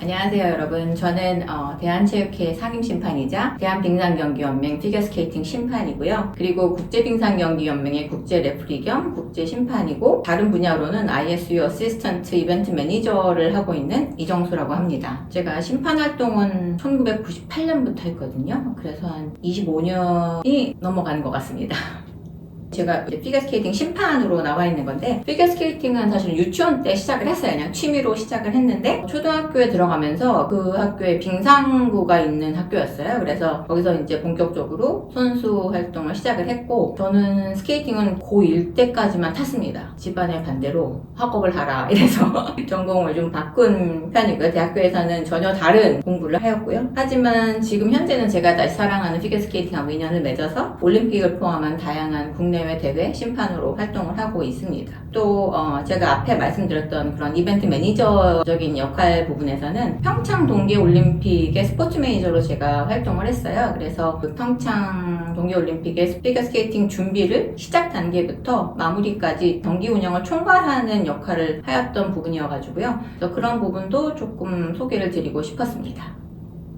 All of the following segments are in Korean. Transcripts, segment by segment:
안녕하세요 여러분. 저는 대한체육회 상임심판이자 대한빙상경기연맹 피겨스케이팅 심판이고요. 그리고 국제빙상경기연맹의 국제레프리 겸 국제심판이고 다른 분야로는 ISU 어시스턴트 이벤트 매니저를 하고 있는 이정수라고 합니다. 제가 심판 활동은 1998년부터 했거든요. 그래서 한 25년이 넘어가는 것 같습니다. 제가 이제 피겨스케이팅 심판으로 나와 있는 건데, 피겨스케이팅은 사실 유치원 때 시작을 했어요. 그냥 취미로 시작을 했는데, 초등학교에 들어가면서 그 학교에 빙상부가 있는 학교였어요. 그래서 거기서 이제 본격적으로 선수 활동을 시작을 했고, 저는 스케이팅은 고1 때까지만 탔습니다. 집안의 반대로 학업을 하라 이래서 전공을 좀 바꾼 편이고요. 대학교에서는 전혀 다른 공부를 하였고요. 하지만 지금 현재는 제가 다시 사랑하는 피겨스케이팅하고 인연을 맺어서 올림픽을 포함한 다양한 국내 대회 심판으로 활동을 하고 있습니다. 또 제가 앞에 말씀드렸던 그런 이벤트 매니저적인 역할 부분에서는 평창 동계올림픽의 스포츠 매니저로 제가 활동을 했어요. 그래서 그 평창 동계올림픽의 피겨스케이팅 준비를 시작 단계부터 마무리까지 경기 운영을 총괄하는 역할을 하였던 부분이어가지고요. 그래서 그런 부분도 조금 소개를 드리고 싶었습니다.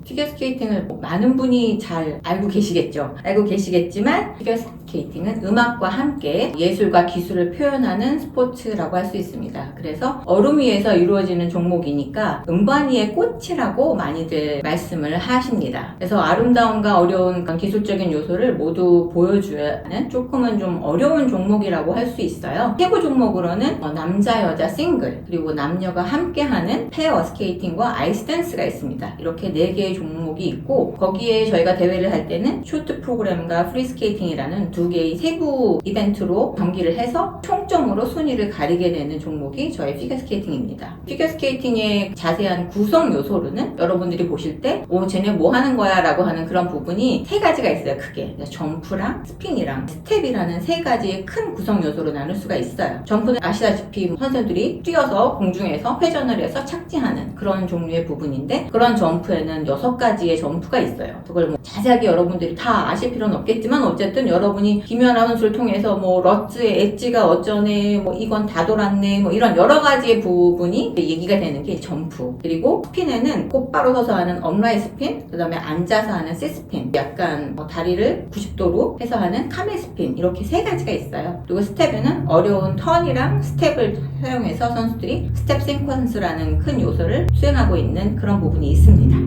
피겨스케이팅을 많은 분이 잘 알고 계시겠죠. 알고 계시겠지만 피겨스케이팅은 음악과 함께 예술과 기술을 표현하는 스포츠라고 할 수 있습니다. 그래서 얼음 위에서 이루어지는 종목이니까 음반 위의 꽃이라고 많이들 말씀을 하십니다. 그래서 아름다움과 어려운 기술적인 요소를 모두 보여줘야 하는 조금은 좀 어려운 종목이라고 할 수 있어요. 최고 종목으로는 남자, 여자 싱글, 그리고 남녀가 함께하는 페어 스케이팅과 아이스 댄스가 있습니다. 이렇게 4개의 종목이 있고, 거기에 저희가 대회를 할 때는 쇼트 프로그램과 프리스케이팅이라는 2개의 세부 이벤트로 경기를 해서 총점으로 순위를 가리게 되는 종목이 저희 피겨스케이팅입니다. 피겨스케이팅의 자세한 구성 요소로는 여러분들이 보실 때 쟤네 뭐 하는 거야 라고 하는 그런 부분이 3가지가 있어요. 크게 점프랑 스핀이랑 스텝이라는 3가지의 큰 구성 요소로 나눌 수가 있어요. 점프는 아시다시피 선수들이 뛰어서 공중에서 회전을 해서 착지하는 그런 종류의 부분인데, 그런 점프에는 6가지의 점프가 있어요. 그걸 뭐 자세하게 여러분들이 다 아실 필요는 없겠지만, 어쨌든 여러분이 김연아 선수를 통해서 뭐 러츠의 엣지가 어쩌네, 뭐 이건 다 돌았네, 뭐 이런 여러 가지의 부분이 얘기가 되는 게 점프. 그리고 스핀에는 곧바로 서서 하는 업라이트 스핀, 그 다음에 앉아서 하는 시스핀, 약간 다리를 90도로 해서 하는 카멜 스핀, 이렇게 3가지가 있어요. 그리고 스텝에는 어려운 턴이랑 스텝을 사용해서 선수들이 스텝 싱퀀스라는 큰 요소를 수행하고 있는 그런 부분이 있습니다.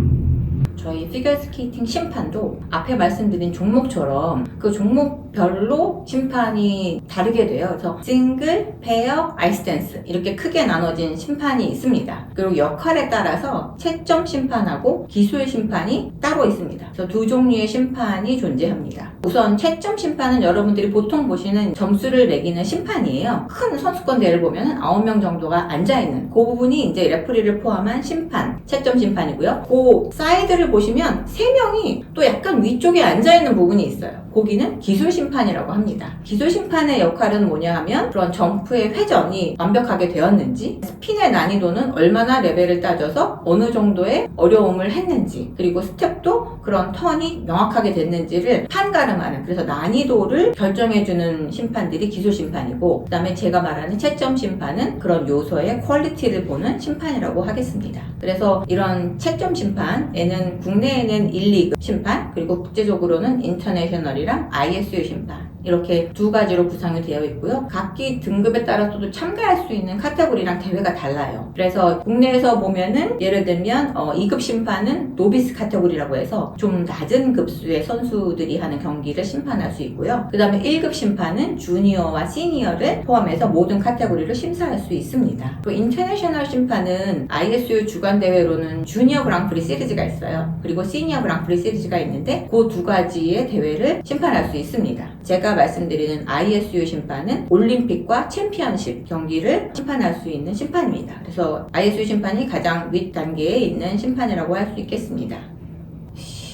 저희 피겨스케이팅 심판도 앞에 말씀드린 종목처럼 그 종목별로 심판이 다르게 돼요. 그래서 싱글, 페어, 아이스댄스 이렇게 크게 나눠진 심판이 있습니다. 그리고 역할에 따라서 채점 심판하고 기술 심판이 따로 있습니다. 그래서 2종류의 심판이 존재합니다. 우선 채점 심판은 여러분들이 보통 보시는 점수를 매기는 심판이에요. 큰 선수권 대회를 보면 9명 정도가 앉아있는 그 부분이 이제 레프리를 포함한 심판, 채점 심판이고요. 그 사이드를 보시면 3명이 또 약간 위쪽에 앉아있는 부분이 있어요. 거기는 기술 심판이라고 합니다. 기술 심판의 역할은 뭐냐 하면 그런 점프의 회전이 완벽하게 되었는지, 스핀의 난이도는 얼마나 레벨을 따져서 어느 정도의 어려움을 했는지, 그리고 스텝도 그런 턴이 명확하게 됐는지를 판가름하는, 그래서 난이도를 결정해주는 심판들이 기술 심판이고, 그 다음에 제가 말하는 채점 심판은 그런 요소의 퀄리티를 보는 심판이라고 하겠습니다. 그래서 이런 채점 심판에는 국내에는 1, 2급 심판, 그리고 국제적으로는 인터내셔널이랑 ISU 심판, 이렇게 2가지로 구성이 되어 있고요. 각기 등급에 따라서도 참가할 수 있는 카테고리랑 대회가 달라요. 그래서 국내에서 보면은 예를 들면 2급 심판은 노비스 카테고리라고 해서 좀 낮은 급수의 선수들이 하는 경기를 심판할 수 있고요. 그 다음에 1급 심판은 주니어와 시니어를 포함해서 모든 카테고리를 심사할 수 있습니다. 또 인터내셔널 심판은 ISU 주간 대회로는 주니어 그랑프리 시리즈가 있어요. 그리고 시니어 그랑프리 시리즈가 있는데 그 2가지의 대회를 심판할 수 있습니다. 제가 말씀드리는 ISU 심판은 올림픽과 챔피언십 경기를 심판할 수 있는 심판입니다. 그래서 ISU 심판이 가장 윗 단계에 있는 심판이라고 할 수 있겠습니다.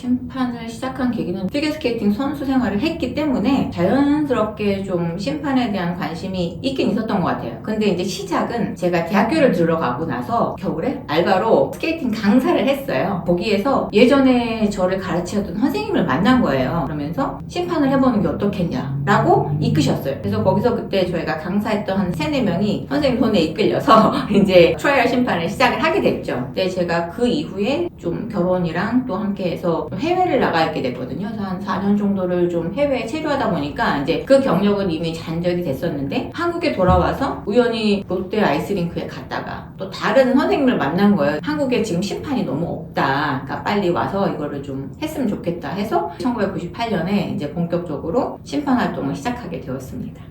심판을 시작한 계기는 피겨스케이팅 선수 생활을 했기 때문에 자연스럽게 좀 심판에 대한 관심이 있긴 있었던 것 같아요. 근데 이제 시작은 제가 대학교를 들어가고 나서 겨울에 알바로 스케이팅 강사를 했어요. 거기에서 예전에 저를 가르치셨던 선생님을 만난 거예요. 그러면서 심판을 해보는 게 어떻겠냐라고 이끄셨어요. 그래서 거기서 그때 저희가 강사했던 한 3, 4명이 선생님 손에 이끌려서 이제 트라이얼 심판을 시작을 하게 됐죠. 근데 제가 그 이후에 좀 결혼이랑 또 함께해서 해외를 나가 있게 됐거든요. 그래서 한 4년 정도를 좀 해외에 체류하다 보니까 이제 그 경력은 이미 잔적이 됐었는데 한국에 돌아와서 우연히 롯데 아이스링크에 갔다가 또 다른 선생님을 만난 거예요. 한국에 지금 심판이 너무 없다. 그러니까 빨리 와서 이거를 좀 했으면 좋겠다 해서 1998년에 이제 본격적으로 심판 활동을 시작하게 되었습니다.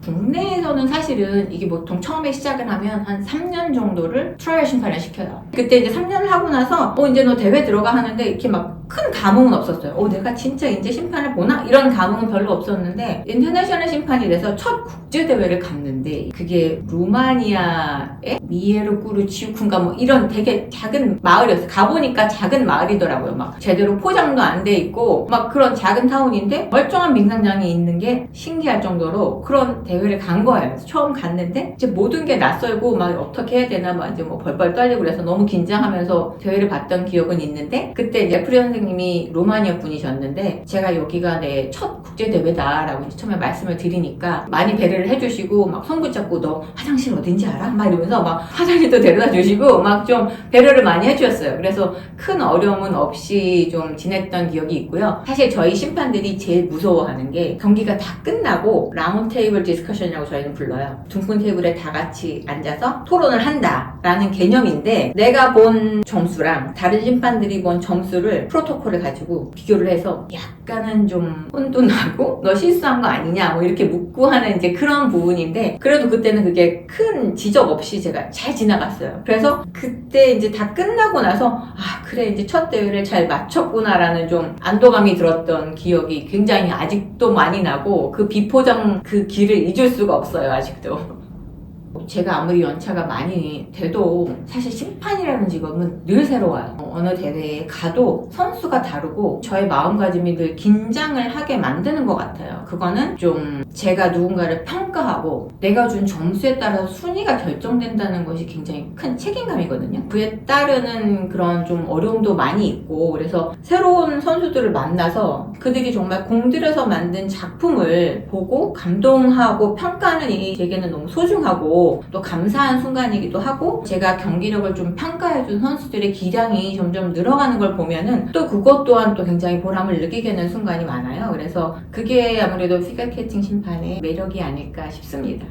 국내에서는 사실은 이게 보통 처음에 시작을 하면 한 3년 정도를 트라이얼 심판을 시켜요. 그때 이제 3년을 하고 나서 이제 너 대회 들어가 하는데 이렇게 막 큰 감흥은 없었어요. 내가 진짜 이제 심판을 보나? 이런 감흥은 별로 없었는데 인터내셔널 심판이 돼서 첫 국제대회를 갔는데 그게 루마니아의 미에르꾸르 지우쿤가 뭐 이런 되게 작은 마을이었어요. 가보니까 작은 마을이더라고요. 막 제대로 포장도 안 돼 있고 막 그런 작은 타운인데 멀쩡한 빙상장이 있는 게 신기할 정도로 그런 대회를 간 거예요. 처음 갔는데 이제 모든 게 낯설고 막 어떻게 해야 되나 막 이제 뭐 벌벌 떨리고 그래서 너무 긴장하면서 대회를 봤던 기억은 있는데 그때 이제 프리 선생님이 로마니아 분이셨는데 제가 여기가 내 첫 국제대회다라고 처음에 말씀을 드리니까 많이 배려를 해주시고 막 손 붙잡고 너 화장실 어딘지 알아? 막 이러면서 막 화장실도 데려다 주시고 막 좀 배려를 많이 해주셨어요. 그래서 큰 어려움은 없이 좀 지냈던 기억이 있고요. 사실 저희 심판들이 제일 무서워하는 게 경기가 다 끝나고 라운드 테이블 디스커션이라고 저희는 불러요. 둥근 테이블에 다 같이 앉아서 토론을 한다라는 개념인데 내가 본 점수랑 다른 심판들이 본 점수를 프로토콜을 가지고 비교를 해서 약간은 좀 혼도 나고 너 실수한 거 아니냐 뭐 이렇게 묻고 하는 이제 그런 부분인데 그래도 그때는 그게 큰 지적 없이 제가 잘 지나갔어요. 그래서 그때 이제 다 끝나고 나서 그래 이제 첫 대회를 잘 마쳤구나라는 좀 안도감이 들었던 기억이 굉장히 아직도 많이 나고 그 비포장 그 길을 잊을 수가 없어요. 아직도. 제가 아무리 연차가 많이 돼도 사실 심판이라는 직업은 늘 새로워요. 어느 대회에 가도 선수가 다르고 저의 마음가짐이 늘 긴장을 하게 만드는 것 같아요. 그거는 좀 제가 누군가를 평가하고 내가 준 점수에 따라서 순위가 결정된다는 것이 굉장히 큰 책임감이거든요. 그에 따르는 그런 좀 어려움도 많이 있고 그래서 새로운 선수들을 만나서 그들이 정말 공들여서 만든 작품을 보고 감동하고 평가하는 일이 제게는 너무 소중하고 또 감사한 순간이기도 하고 제가 경기력을 좀 평가해준 선수들의 기량이 점점 늘어가는 걸 보면은 또 그것 또한 또 굉장히 보람을 느끼게 되는 순간이 많아요. 그래서 그게 아무래도 피겨스케이팅 심판의 매력이 아닐까 싶습니다.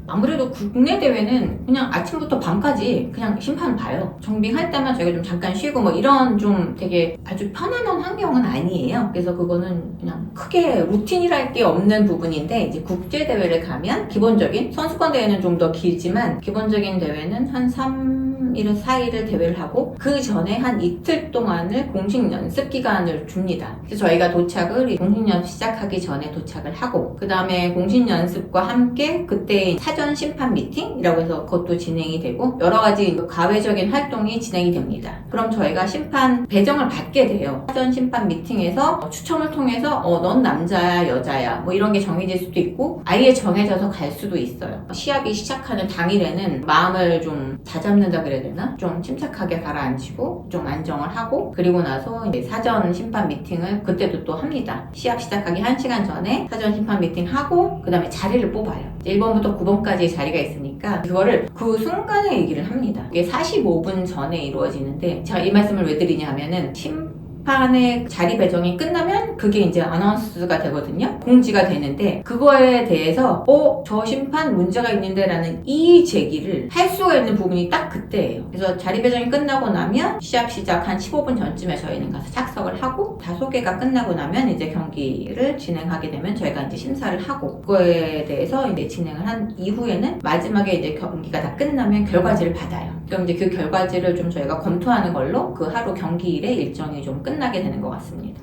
아무래도 국내 대회는 그냥 아침부터 밤까지 그냥 심판 봐요. 정비할 때만 저희가 좀 잠깐 쉬고 뭐 이런 좀 되게 아주 편안한 환경은 아니에요. 그래서 그거는 그냥 크게 루틴이랄 게 없는 부분인데 이제 국제 대회를 가면 기본적인 선수권 대회는 좀 더 길지만 기본적인 대회는 한 3일에서 4일을 대회를 하고 그 전에 한 이틀 동안을 공식 연습 기간을 줍니다. 그래서 저희가 도착을 공식 연습 시작하기 전에 도착을 하고 그 다음에 공식 연습과 함께 그때 사전 심판 미팅이라고 해서 그것도 진행이 되고 여러 가지 가외적인 활동이 진행이 됩니다. 그럼 저희가 심판 배정을 받게 돼요. 사전 심판 미팅에서 추첨을 통해서 넌 남자야 여자야 뭐 이런 게 정해질 수도 있고 아예 정해져서 갈 수도 있어요. 시합이 시작하는 당일에는 마음을 좀 다잡는다 그래야 되나? 좀 침착하게 가라앉히고 좀 안정을 하고 그리고 나서 이제 사전 심판 미팅을 그때도 또 합니다. 시합 시작하기 1시간 전에 사전 심판 미팅 하고 그 다음에 자리를 뽑아요. 1번부터 9번까지의 자리가 있으니까 그거를 그 순간에 얘기를 합니다. 이게 45분 전에 이루어지는데 제가 이 말씀을 왜 드리냐 하면은 심판의 자리 배정이 끝나면 그게 이제 아나운스가 되거든요. 공지가 되는데 그거에 대해서 저 심판 문제가 있는데 라는 이의 제기를 할 수가 있는 부분이 딱 그때예요. 그래서 자리 배정이 끝나고 나면 시합 시작 한 15분 전쯤에 저희는 가서 착석을 하고 다소개가 끝나고 나면 이제 경기를 진행하게 되면 저희가 이제 심사를 하고 그거에 대해서 이제 진행을 한 이후에는 마지막에 이제 경기가 다 끝나면 결과지를 받아요. 그럼 이제 그 결과지를 좀 저희가 검토하는 걸로 그 하루 경기일의 일정이 좀 끝나게 되는 것 같습니다.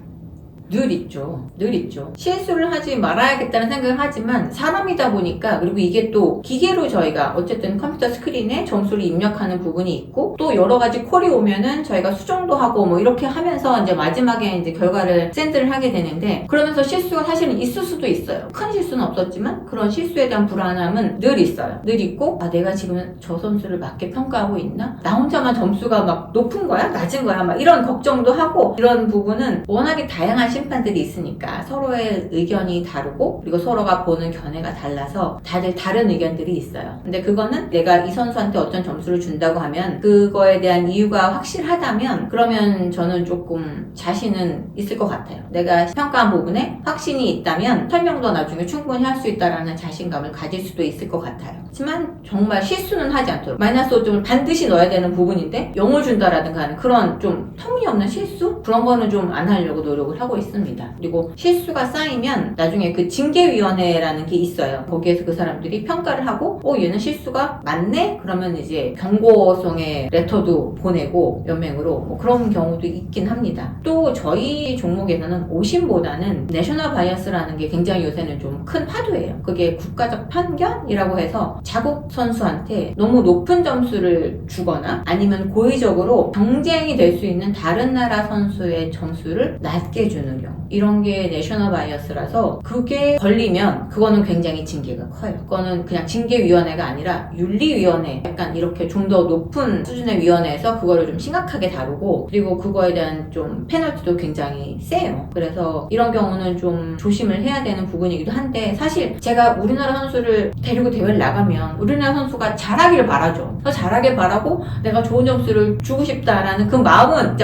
늘 있죠. 늘 있죠. 실수를 하지 말아야겠다는 생각을 하지만 사람이다 보니까, 그리고 이게 또 기계로 저희가 어쨌든 컴퓨터 스크린에 점수를 입력하는 부분이 있고, 또 여러 가지 콜이 오면은 저희가 수정도 하고 뭐 이렇게 하면서 이제 마지막에 이제 결과를 샌드를 하게 되는데, 그러면서 실수가 사실은 있을 수도 있어요. 큰 실수는 없었지만 그런 실수에 대한 불안함은 늘 있어요. 늘 있고, 아 내가 지금 저 선수를 맞게 평가하고 있나? 나 혼자만 점수가 막 높은 거야? 낮은 거야? 막 이런 걱정도 하고, 이런 부분은 워낙에 다양한 심판들이 있으니까 서로의 의견이 다르고, 그리고 서로가 보는 견해가 달라서 다들 다른 의견들이 있어요. 근데 그거는 내가 이 선수한테 어떤 점수를 준다고 하면 그거에 대한 이유가 확실하다면, 그러면 저는 조금 자신은 있을 것 같아요. 내가 평가한 부분에 확신이 있다면 설명도 나중에 충분히 할 수 있다라는 자신감을 가질 수도 있을 것 같아요. 하지만 정말 실수는 하지 않도록, 마이너스 5점을 반드시 넣어야 되는 부분인데 0을 준다라든가 하는 그런 좀 터무니없는 실수? 그런 거는 좀 안 하려고 노력을 하고 있습니다. 그리고 실수가 쌓이면 나중에 그 징계위원회라는 게 있어요. 거기에서 그 사람들이 평가를 하고, 얘는 실수가 많네? 그러면 이제 경고성의 레터도 보내고 연맹으로, 뭐 그런 경우도 있긴 합니다. 또 저희 종목에서는 오심보다는 내셔널 바이어스라는 게 굉장히 요새는 좀 큰 화두예요. 그게 국가적 편견이라고 해서 자국 선수한테 너무 높은 점수를 주거나 아니면 고의적으로 경쟁이 될 수 있는 다른 나라 선수의 점수를 낮게 주는 경우, 이런 게 내셔널 바이어스라서 그게 걸리면 그거는 굉장히 징계가 커요. 그거는 그냥 징계위원회가 아니라 윤리위원회, 약간 이렇게 좀 더 높은 수준의 위원회에서 그거를 좀 심각하게 다루고, 그리고 그거에 대한 좀 페널티도 굉장히 세요. 그래서 이런 경우는 좀 조심을 해야 되는 부분이기도 한데, 사실 제가 우리나라 선수를 데리고 대회를 나가면 우리나라 선수가 잘하기를 바라죠. 더 잘하길 바라고 내가 좋은 점수를 주고 싶다라는 그 마음은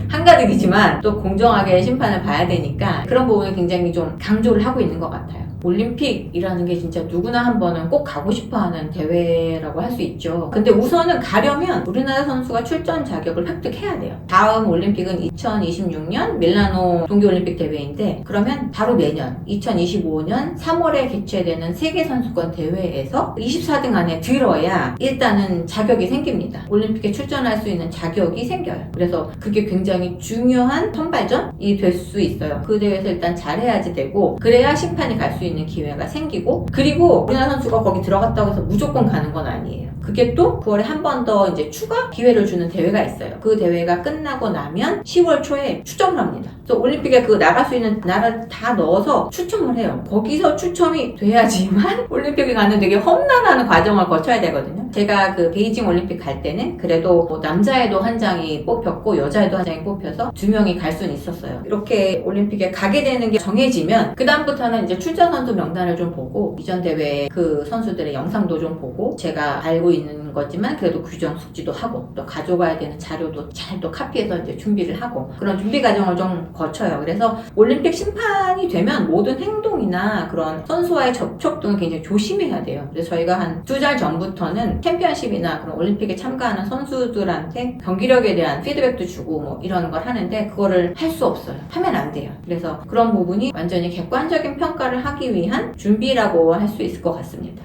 한가득이지만 또 공정하게 심판을 봐야 되니까 그런 부분을 굉장히 좀 강조를 하고 있는 것 같아요. 올림픽이라는 게 진짜 누구나 한 번은 꼭 가고 싶어하는 대회라고 할 수 있죠. 근데 우선은 가려면 우리나라 선수가 출전 자격을 획득해야 돼요. 다음 올림픽은 2026년 밀라노 동계올림픽 대회인데, 그러면 바로 내년 2025년 3월에 개최되는 세계선수권 대회에서 24등 안에 들어야 일단은 자격이 생깁니다. 올림픽에 출전할 수 있는 자격이 생겨요. 그래서 그게 굉장히 중요한 선발전이 될 수 있어요. 그 대회에서 일단 잘해야지 되고, 그래야 심판이 갈 수 있는 기회가 생기고, 그리고 우리나라 선수가 거기 들어갔다고 해서 무조건 가는 건 아니에요. 그게 또 9월에 한 번 더 이제 추가 기회를 주는 대회가 있어요. 그 대회가 끝나고 나면 10월 초에 추첨을 합니다. 그래서 올림픽에 그 나갈 수 있는 나라를 다 넣어서 추첨을 해요. 거기서 추첨이 돼야지만 올림픽에 가는 되게 험난한 과정을 거쳐야 되거든요. 제가 그 베이징 올림픽 갈 때는 그래도 뭐 남자애도 한 장이 뽑혔고 여자애도 한 장이 뽑혀서 2명이 갈 수는 있었어요. 이렇게 올림픽에 가게 되는 게 정해지면 그 다음부터는 이제 출전 선수 명단을 좀 보고, 이전 대회 그 선수들의 영상도 좀 보고, 제가 알고 있는 거지만 그래도 규정 숙지도 하고, 또 가져가야 되는 자료도 잘 또 카피해서 이제 준비를 하고, 그런 준비 과정을 좀 거쳐요. 그래서 올림픽 심판이 되면 모든 행동이나 그런 선수와의 접촉 등을 굉장히 조심해야 돼요. 그래서 저희가 한 2달 전부터는 챔피언십이나 그런 올림픽에 참가하는 선수들한테 경기력에 대한 피드백도 주고 뭐 이런 걸 하는데, 그거를 할 수 없어요. 하면 안 돼요. 그래서 그런 부분이 완전히 객관적인 평가를 하기 위한 준비라고 할 수 있을 것 같습니다.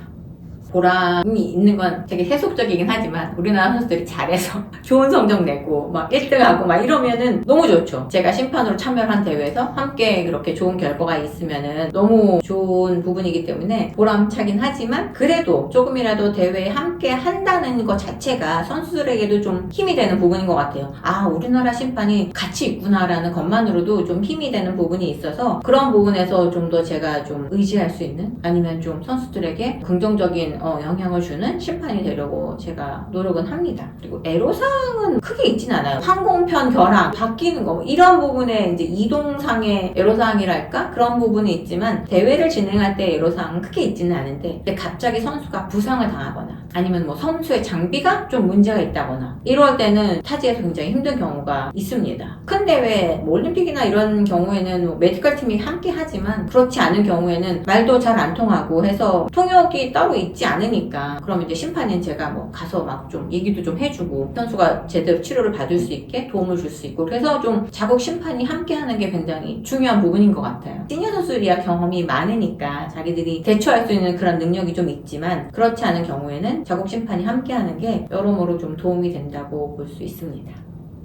보람이 있는 건 되게 세속적이긴 하지만, 우리나라 선수들이 잘해서 좋은 성적 내고 막 1등하고 막 이러면은 너무 좋죠. 제가 심판으로 참여한 대회에서 함께 그렇게 좋은 결과가 있으면은 너무 좋은 부분이기 때문에 보람차긴 하지만, 그래도 조금이라도 대회에 함께 한다는 것 자체가 선수들에게도 좀 힘이 되는 부분인 것 같아요. 아, 우리나라 심판이 같이 있구나라는 것만으로도 좀 힘이 되는 부분이 있어서, 그런 부분에서 좀 더 제가 좀 의지할 수 있는, 아니면 좀 선수들에게 긍정적인 영향을 주는 심판이 되려고 제가 노력은 합니다. 그리고 애로사항은 크게 있진 않아요. 항공편 결항, 바뀌는 거, 이런 부분에 이제 이동상의 애로사항이랄까? 그런 부분이 있지만, 대회를 진행할 때 애로사항은 크게 있지는 않은데, 근데 갑자기 선수가 부상을 당하거나 아니면 뭐 선수의 장비가 좀 문제가 있다거나 이럴 때는 타지에서 굉장히 힘든 경우가 있습니다. 큰 대회, 뭐 올림픽이나 이런 경우에는 뭐 메디컬 팀이 함께 하지만, 그렇지 않은 경우에는 말도 잘 안 통하고 해서 통역이 따로 있지 않으니까, 그럼 이제 심판인 제가 뭐 가서 막 좀 얘기도 좀 해주고, 선수가 제대로 치료를 받을 수 있게 도움을 줄 수 있고, 그래서 좀 자국 심판이 함께 하는 게 굉장히 중요한 부분인 것 같아요. 시니어 선수들이야 경험이 많으니까 자기들이 대처할 수 있는 그런 능력이 좀 있지만, 그렇지 않은 경우에는 자국 심판이 함께 하는 게 여러모로 좀 도움이 된다고 볼 수 있습니다.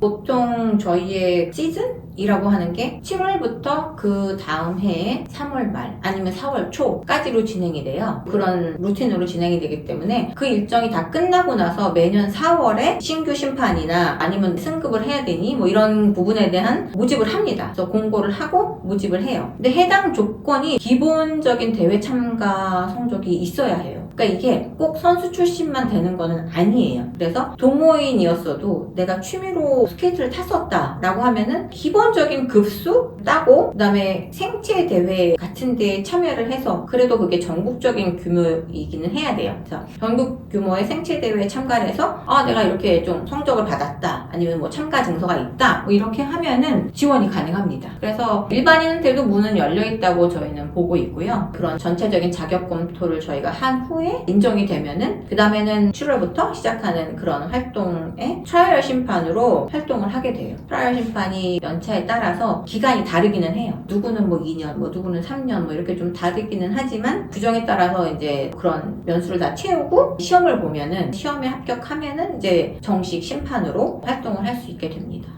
보통 저희의 시즌? 이라고 하는 게 7월부터 그 다음 해에 3월 말 아니면 4월 초까지로 진행이 돼요. 그런 루틴으로 진행이 되기 때문에 그 일정이 다 끝나고 나서 매년 4월에 신규 심판이나 아니면 승급을 해야 되니 뭐 이런 부분에 대한 모집을 합니다. 그래서 공고를 하고 모집을 해요. 근데 해당 조건이 기본적인 대회 참가 성적이 있어야 해요. 그러니까 이게 꼭 선수 출신만 되는 거는 아니에요. 그래서 동호인이었어도 내가 취미로 스케이트를 탔었다 라고 하면은 기본적인 급수 따고 그 다음에 생체 대회 같은 데에 참여를 해서 그래도 그게 전국적인 규모이기는 해야 돼요. 그래서 전국 규모의 생체 대회에 참가를 해서 내가 이렇게 좀 성적을 받았다 아니면 뭐 참가 증서가 있다 뭐 이렇게 하면은 지원이 가능합니다. 그래서 일반인한테도 문은 열려 있다고 저희는 보고 있고요. 그런 전체적인 자격 검토를 저희가 한 후에 인정이 되면은 그 다음에는 7월부터 시작하는 그런 활동에 트라이얼 심판으로 활동을 하게 돼요. 트라이얼 심판이 연차에 따라서 기간이 다르기는 해요. 누구는 뭐 2년, 뭐 누구는 3년 뭐 이렇게 좀 다르기는 하지만 규정에 따라서 이제 그런 연수를 다 채우고 시험을 보면은 시험에 합격하면은 이제 정식 심판으로 활동을 할 수 있게 됩니다.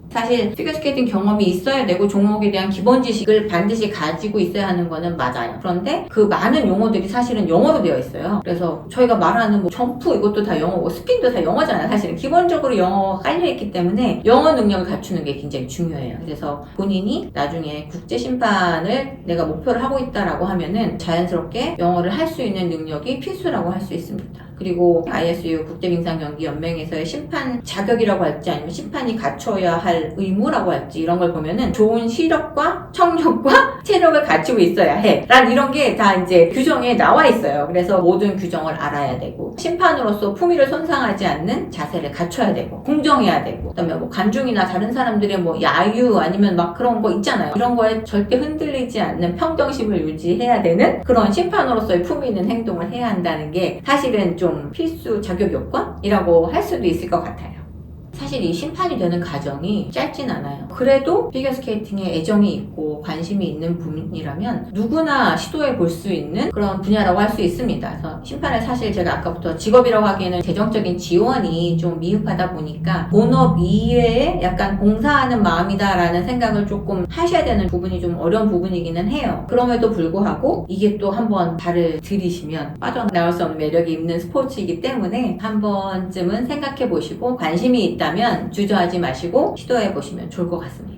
사실 피겨스케이팅 경험이 있어야 되고 종목에 대한 기본 지식을 반드시 가지고 있어야 하는 거는 맞아요. 그런데 그 많은 용어들이 사실은 영어로 되어 있어요. 그래서 저희가 말하는 뭐 점프 이것도 다 영어고 스핀도 다 영어잖아요. 사실은 기본적으로 영어가 깔려있기 때문에 영어 능력을 갖추는 게 굉장히 중요해요. 그래서 본인이 나중에 국제 심판을 내가 목표를 하고 있다라고 하면은 자연스럽게 영어를 할 수 있는 능력이 필수라고 할 수 있습니다. 그리고 ISU 국제빙상경기연맹에서의 심판 자격이라고 할지 아니면 심판이 갖춰야 할 의무라고 할지 이런 걸 보면은 좋은 시력과 청력과 체력을 갖추고 있어야 해 란 이런 게 다 이제 규정에 나와 있어요. 그래서 모든 규정을 알아야 되고 심판으로서 품위를 손상하지 않는 자세를 갖춰야 되고 공정해야 되고 그다음에 뭐 관중이나 다른 사람들의 뭐 야유 아니면 막 그런 거 있잖아요. 이런 거에 절대 흔들리지 않는 평정심을 유지해야 되는 그런 심판으로서의 품위 있는 행동을 해야 한다는 게 사실은 좀 필수 자격 요건이라고 할 수도 있을 것 같아요. 사실 이 심판이 되는 과정이 짧진 않아요. 그래도 피겨스케이팅에 애정이 있고 관심이 있는 분이라면 누구나 시도해 볼 수 있는 그런 분야라고 할 수 있습니다. 그래서 심판을 사실 제가 아까부터 직업이라고 하기에는 재정적인 지원이 좀 미흡하다 보니까 본업 이외에 약간 봉사하는 마음이다라는 생각을 조금 하셔야 되는 부분이 좀 어려운 부분이기는 해요. 그럼에도 불구하고 이게 또 한번 발을 들이시면 빠져나올 수 없는 매력이 있는 스포츠이기 때문에 한 번쯤은 생각해 보시고 관심이 있다면 주저하지 마시고 시도해 보시면 좋을 것 같습니다.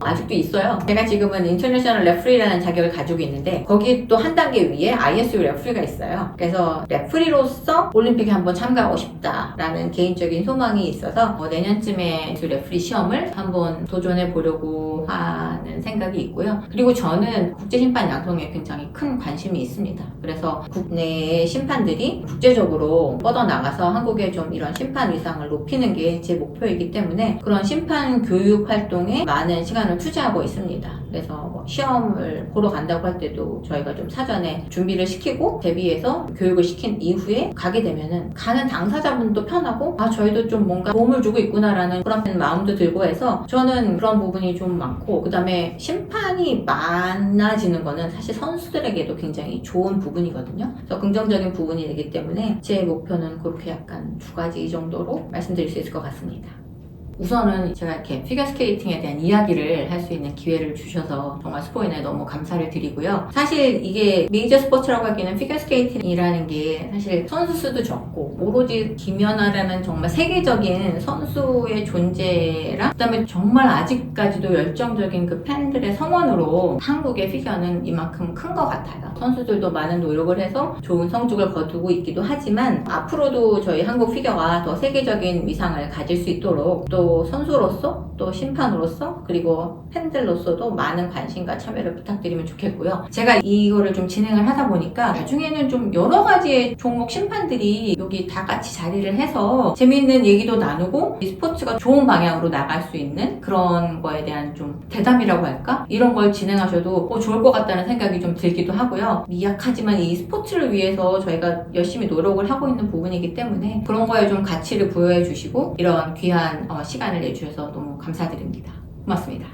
아직도 있어요. 제가 지금은 인터내셔널 레프리라는 자격을 가지고 있는데 거기 또 한 단계 위에 ISU 레프리가 있어요. 그래서 레프리로서 올림픽에 한번 참가하고 싶다라는 개인적인 소망이 있어서 내년쯤에 레프리 시험을 한번 도전해 보려고 하는 생각이 있고요. 그리고 저는 국제심판 양성에 굉장히 큰 관심이 있습니다. 그래서 국내의 심판들이 국제적으로 뻗어나가서 한국의 좀 이런 심판 위상을 높이는 게 제 목표이기 때문에 그런 심판 교육 활동에 많은 시간을 투자하고 있습니다. 그래서 뭐 시험을 보러 간다고 할 때도 저희가 좀 사전에 준비를 시키고 대비해서 교육을 시킨 이후에 가게 되면은 가는 당사자분도 편하고 저희도 좀 뭔가 도움을 주고 있구나라는 그런 마음도 들고 해서 저는 그런 부분이 좀 많고 그 다음에 심판이 많아지는 거는 사실 선수들에게도 굉장히 좋은 부분이거든요. 그래서 긍정적인 부분이 되기 때문에 제 목표는 그렇게 약간 2가지 정도로 말씀드릴 수 있을 것 같습니다. 우선은 제가 이렇게 피겨스케이팅에 대한 이야기를 할 수 있는 기회를 주셔서 정말 스포인에 너무 감사를 드리고요. 사실 이게 메이저 스포츠라고 하기에는 피겨스케이팅이라는 게 사실 선수 수도 적고 오로지 김연아라는 정말 세계적인 선수의 존재랑 그다음에 정말 아직까지도 열정적인 그 팬들의 성원으로 한국의 피겨는 이만큼 큰 것 같아요. 선수들도 많은 노력을 해서 좋은 성적을 거두고 있기도 하지만 앞으로도 저희 한국 피겨가 더 세계적인 위상을 가질 수 있도록 또 선수로서 또 심판으로서 그리고 팬들로서도 많은 관심과 참여를 부탁드리면 좋겠고요. 제가 이거를 좀 진행을 하다 보니까 나중에는 좀 여러 가지의 종목 심판들이 여기 다 같이 자리를 해서 재미있는 얘기도 나누고 이 스포츠가 좋은 방향으로 나갈 수 있는 그런 거에 대한 좀 대담이라고 할까? 이런 걸 진행하셔도 좋을 것 같다는 생각이 좀 들기도 하고요. 미약하지만 이 스포츠를 위해서 저희가 열심히 노력을 하고 있는 부분이기 때문에 그런 거에 좀 가치를 부여해 주시고 이런 귀한 시간을 내주셔서 너무 감사드립니다. 고맙습니다.